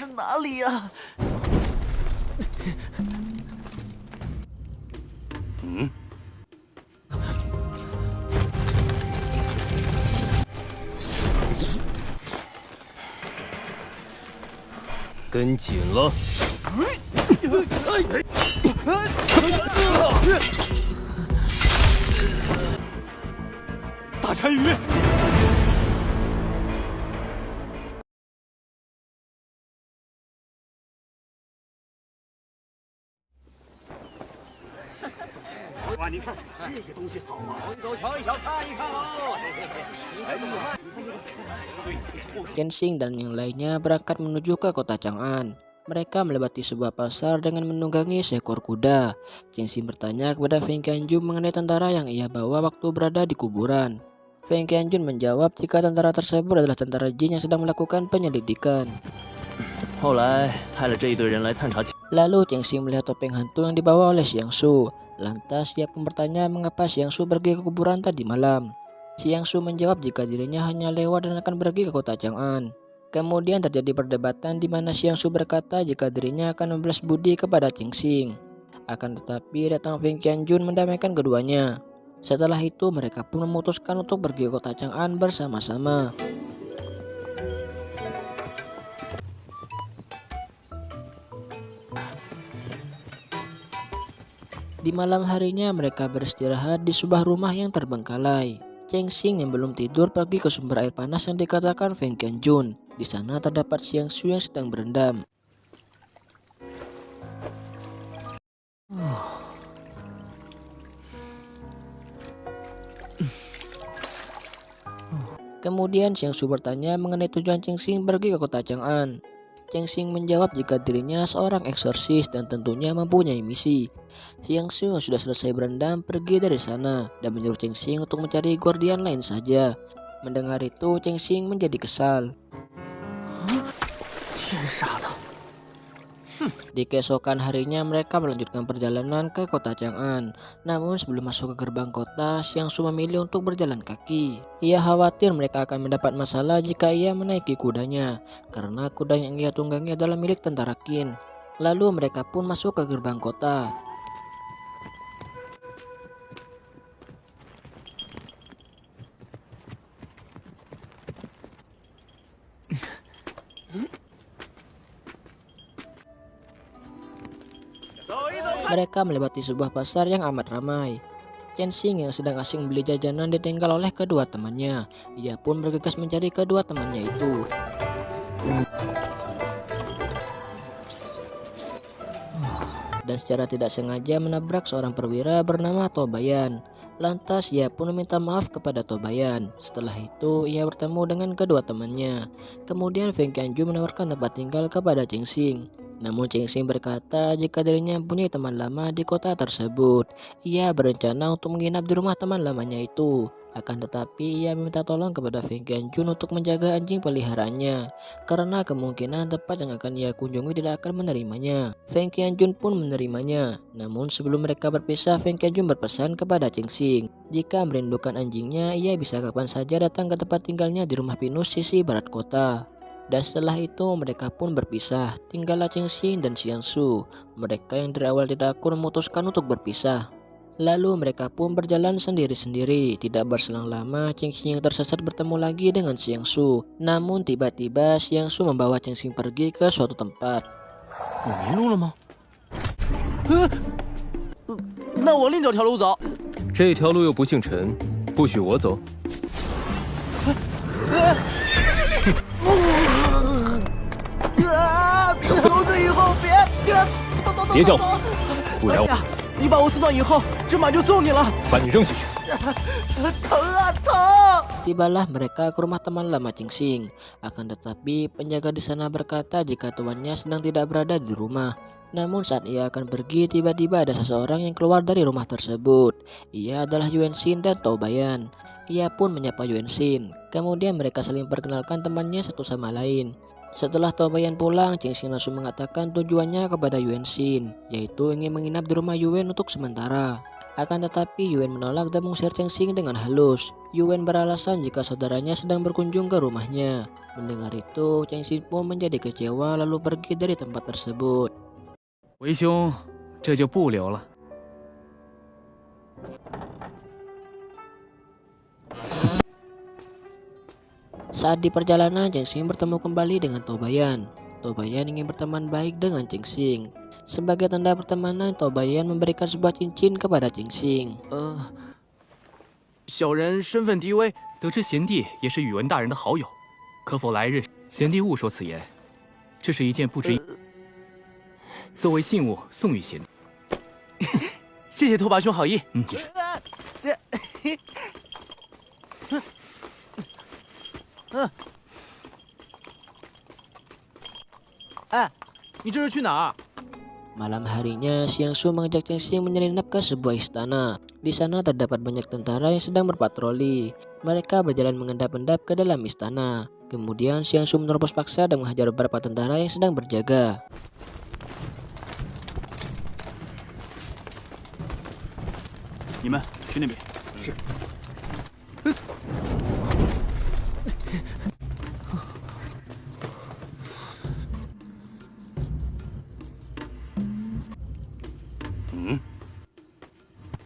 是哪里呀？跟紧了。大单于，哇，你看这个东西好啊，走瞧一瞧，看一看喽。Kensing dan yang lainnya berangkat menuju ke kota Chang'an. Mereka melewati sebuah pasar dengan menunggangi seekor kuda. Kensing bertanya kepada Feng Qianjun mengenai tentara yang ia bawa waktu berada di kuburan. Feng Qianjun menjawab jika tentara tersebut adalah tentara jin yang sedang melakukan penyelidikan. 后来派了这一队人来探查。 Lalu Kensing melihat topeng hantu yang dibawa oleh Xiang Shu. Lantas ia pun bertanya mengapa Xiang Shu pergi ke kuburan tadi malam. Xiang Shu menjawab jika dirinya hanya lewat dan akan pergi ke kota Chang'an. Kemudian terjadi perdebatan di mana Xiang Shu berkata jika dirinya akan membalas budi kepada Kensing. Akan tetapi datang Feng Qianjun mendamaikan keduanya. Setelah itu mereka pun memutuskan untuk pergi ke kota Chang'an bersama-sama. Di malam harinya mereka beristirahat di sebuah rumah yang terbengkalai. Kensing yang belum tidur pergi ke sumber air panas yang dikatakan Feng Qianjun. Di sana terdapat Xiang Shu yang sedang berendam. Kemudian Xiang Shu bertanya mengenai tujuan Kensing pergi ke kota Chang'an. Kensing menjawab jika dirinya seorang eksorsis dan tentunya mempunyai misi. Xiang Shu yang sudah selesai berendam pergi dari sana dan menyuruh Kensing untuk mencari guardian lain saja. Mendengar itu Kensing menjadi kesal. Di keesokan harinya mereka melanjutkan perjalanan ke kota Chang'an. Namun sebelum masuk ke gerbang kota, Xiang Shu memilih untuk berjalan kaki. Ia khawatir mereka akan mendapat masalah jika ia menaiki kudanya, karena kuda yang ia tunggangi adalah milik tentara Qin. Lalu mereka pun masuk ke gerbang kota. Mereka melewati sebuah pasar yang amat ramai. Kensing yang sedang asing beli jajanan ditinggal oleh kedua temannya. Ia pun bergegas mencari kedua temannya itu. Dan secara tidak sengaja menabrak seorang perwira bernama Tobayan. Lantas ia pun meminta maaf kepada Tobayan. Setelah itu ia bertemu dengan kedua temannya. Kemudian Feng Qianjun menawarkan tempat tinggal kepada Kensing. Namun Kensing berkata jika dirinya mempunyai teman lama di kota tersebut. Ia berencana untuk menginap di rumah teman lamanya itu. Akan tetapi ia meminta tolong kepada Feng Qianjun untuk menjaga anjing peliharaannya, karena kemungkinan tempat yang akan ia kunjungi tidak akan menerimanya. Feng Qianjun pun menerimanya. Namun sebelum mereka berpisah, Feng Qianjun berpesan kepada Kensing jika merindukan anjingnya, ia bisa kapan saja datang ke tempat tinggalnya di rumah pinus sisi barat kota. Dan setelah itu mereka pun berpisah. Tinggallah Kensing dan Xiang Shu. Mereka yang dari awal tidak akur memutuskan untuk berpisah. Lalu mereka pun berjalan sendiri-sendiri. Tidak berselang lama Kensing yang tersesat bertemu lagi dengan Xiang Shu. Namun tiba-tiba Xiang Shu membawa Kensing pergi ke suatu tempat. 我迷路了吗？那我另找条路走。这条路又不姓陈，不许我走。猴子以后别别叫我，不然我你把我送到以后，这马就送你了。把你扔下去。疼啊疼！ Tibalah mereka ke rumah teman lama Kensing. Akan tetapi penjaga di sana berkata jika tuannya sedang tidak berada di rumah. Namun saat ia akan pergi, tiba-tiba ada seseorang yang keluar dari rumah tersebut. Ia adalah Yuan Xin dan Tao Bayan. Ia pun menyapa Yuan Xin. Kemudian mereka saling perkenalkan temannya satu sama lain. Setelah Tao Bayan pulang, Kensing langsung mengatakan tujuannya kepada Yuan Xin, yaitu ingin menginap di rumah Yuan untuk sementara. Akan tetapi Yuan menolak dan mengusir Cheng Xing dengan halus. Yuan beralasan jika saudaranya sedang berkunjung ke rumahnya. Mendengar itu, Cheng Xing pun menjadi kecewa lalu pergi dari tempat tersebut. 为兄，这就不留了。 Saat di perjalanan, Cheng Xing bertemu kembali dengan Tobayan. Tobayan ingin berteman baik dengan Cheng Xing. Sebagai tanda pertemanan, Tobayan memberikan sebuah cincin kepada Cheng Xing. 小人身份低微， 得知贤弟也是宇文大人的好友，可否来日贤弟勿说此言？这是一件不值一作为信物送与贤弟。谢谢拓跋兄好意。嗯，哎，你这是去哪儿？ Malam harinya, Xiang Su mengajak Cheng Xing menyelinap ke sebuah istana. Di sana terdapat banyak tentara yang sedang berpatroli. Mereka berjalan mengendap-endap ke dalam istana. Kemudian Xiang Su menerobos paksa dan menghajar beberapa tentara yang sedang berjaga. 你们去那边。是。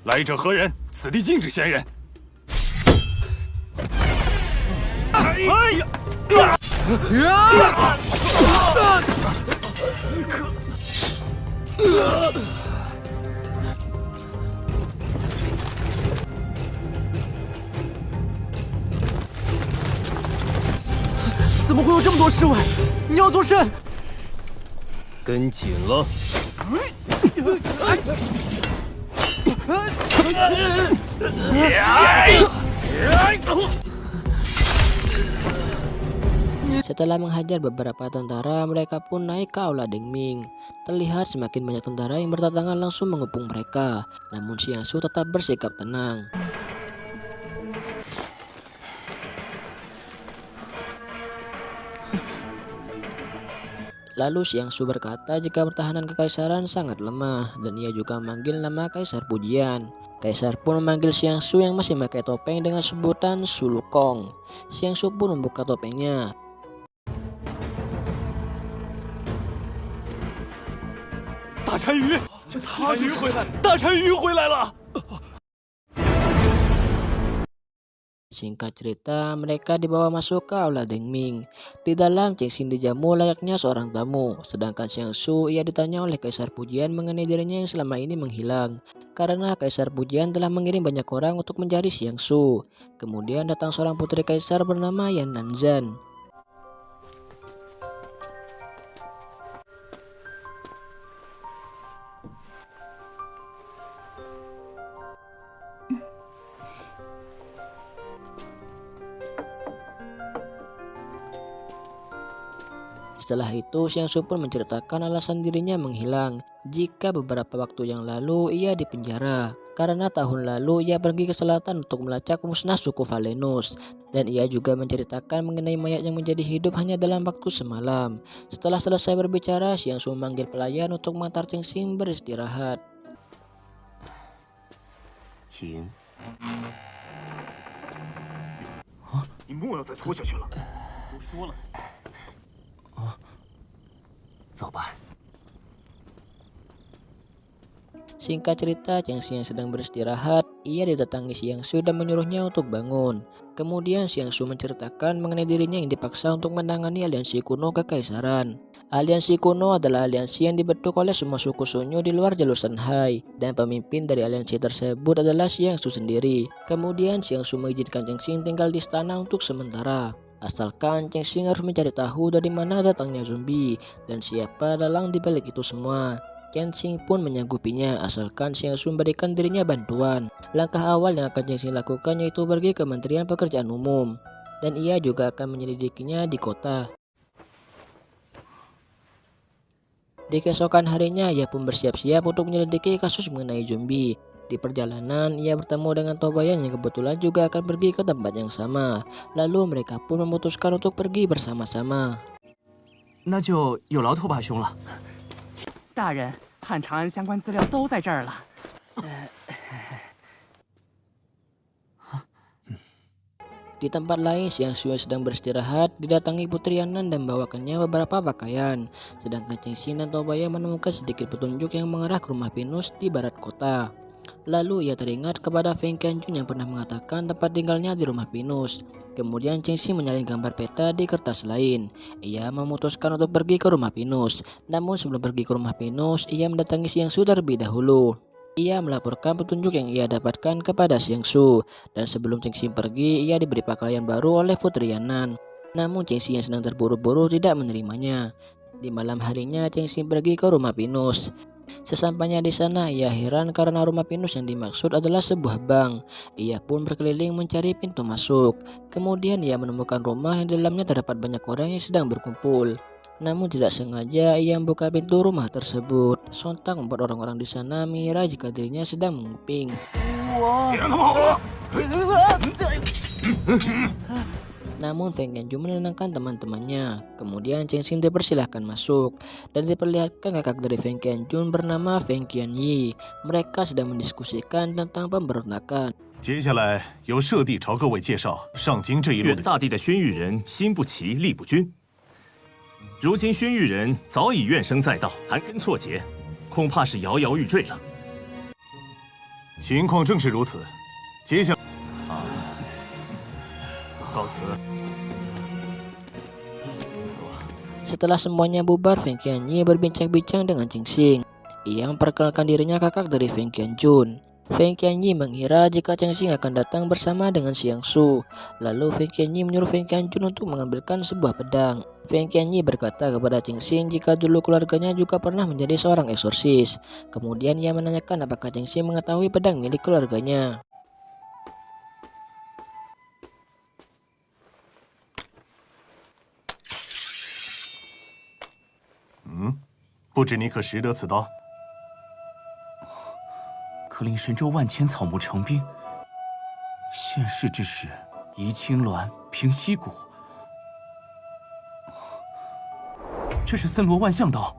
来者何人？此地禁止闲人。哎呀！怎么会有这么多侍卫？你要做甚？跟紧了。 Setelah menghajar beberapa tentara, mereka pun naik ke aula Dengming. Terlihat semakin banyak tentara yang berdatangan langsung mengepung mereka. Namun Xiang Su tetap bersikap tenang. Lalu Xiang Su berkata jika pertahanan kekaisaran sangat lemah dan ia juga memanggil nama Kaisar Pujian. Kaisar pun memanggil Xiang Su yang masih memakai topeng dengan sebutan Sulukong. Xiang Su pun membuka topengnya. Dac单于回来了！ Singkat cerita, mereka dibawa masuk ke aula Dengming. Di dalam, Cheng Xing dijamu layaknya seorang tamu, sedangkan Xiang Su ia ditanya oleh Kaisar Pujian mengenai dirinya yang selama ini menghilang. Karena Kaisar Pujian telah mengirim banyak orang untuk mencari Xiang Su. Kemudian datang seorang putri kaisar bernama Yan Nanzan. Setelah itu, Xiang Su pun menceritakan alasan dirinya menghilang. Jika beberapa waktu yang lalu ia dipenjara karena tahun lalu ia pergi ke selatan untuk melacak musnah suku Valenus, dan ia juga menceritakan mengenai mayat yang menjadi hidup hanya dalam waktu semalam. Setelah selesai berbicara, Xiang Su memanggil pelayan untuk mengantar Cheng Xing beristirahat. 请。你莫要再拖下去了，都说了。 走吧。 Singkat cerita, Cheng Xing yang sedang beristirahat, ia didatangi Xiang Su dan menyuruhnya untuk bangun. Kemudian Xiang Su menceritakan mengenai dirinya yang dipaksa untuk menangani aliansi kuno kekaisaran. Aliansi kuno adalah aliansi yang dibentuk oleh semua suku Sunyu di luar jalur Shanhai, dan pemimpin dari aliansi tersebut adalah Xiang Su sendiri. Kemudian Xiang Su mengizinkan Cheng Xing tinggal di istana untuk sementara. Asalkan Cheng Xing harus mencari tahu dari mana datangnya zombie dan siapa dalang di balik itu semua. Cheng Xing pun menyanggupinya asalkan Xiang Su memberikan dirinya bantuan. Langkah awal yang akan Cheng Xing lakukan yaitu pergi ke Kementerian Pekerjaan Umum, dan ia juga akan menyelidikinya di kota. Di keesokan harinya, ia pun bersiap-siap untuk menyelidiki kasus mengenai zombie. Di perjalanan, ia bertemu dengan Tobayan yang kebetulan juga akan pergi ke tempat yang sama. Lalu mereka pun memutuskan untuk pergi bersama-sama. 那就有劳拓跋兄了。大人，汉长安相关资料都在这儿了。Di tempat lain, Xiang Su sedang beristirahat, didatangi Putri Yanan dan membawakannya beberapa pakaian. Sedangkan Cheng Xin dan Tobayan menemukan sedikit petunjuk yang mengarah ke rumah pinus di barat kota. Lalu ia teringat kepada Feng Qianjun yang pernah mengatakan tempat tinggalnya di rumah pinus. Kemudian Cheng Xin menyalin gambar peta di kertas lain. Ia memutuskan untuk pergi ke rumah pinus. Namun sebelum pergi ke rumah pinus, ia mendatangi Xiang Su terlebih dahulu. Ia melaporkan petunjuk yang ia dapatkan kepada Xiang Su, dan sebelum Cheng Xin pergi, ia diberi pakaian baru oleh Putri Yanan. Namun Cheng Xin yang sedang terburu-buru tidak menerimanya. Di malam harinya, Cheng Xin pergi ke rumah pinus. Sesampainya di sana, ia heran karena rumah pinus yang dimaksud adalah sebuah bank. Ia pun berkeliling mencari pintu masuk. Kemudian ia menemukan rumah yang di dalamnya terdapat banyak orang yang sedang berkumpul. Namun tidak sengaja ia membuka pintu rumah tersebut. Sontak membuat orang-orang di sana mengira jika dirinya sedang menguping. Namun Feng Qianjun menenangkan teman-temannya. Kemudian Cheng Xin dipersilahkan masuk dan diperlihatkan kakak dari Feng Qianjun bernama Feng Qianyi. Mereka sedang mendiskusikan tentang pemberontakan. 接下来由舍弟朝各位介绍上京这一路愿大帝的宣谕人心不齐力不均。如今宣谕人早已怨声载道，盘根错节，恐怕是摇摇欲坠了。情况正是如此。接下告辞。 Setelah semuanya bubar, Feng Qianyi berbincang-bincang dengan Cheng Xin. Ia memperkenalkan dirinya kakak dari Feng Qianjun. Feng Qianyi mengira jika Cheng Xin akan datang bersama dengan Xiang Su. Lalu Feng Qianyi menyuruh Feng Qianjun untuk mengambilkan sebuah pedang. Feng Qianyi berkata kepada Cheng Xin jika dulu keluarganya juga pernah menjadi seorang eksorsis. Kemudian ia menanyakan apakah Cheng Xin mengetahui pedang milik keluarganya. “不知你可识得此刀？”可令神州万千草木成冰。现世之时，移青鸾，平溪谷。这是森罗万象刀。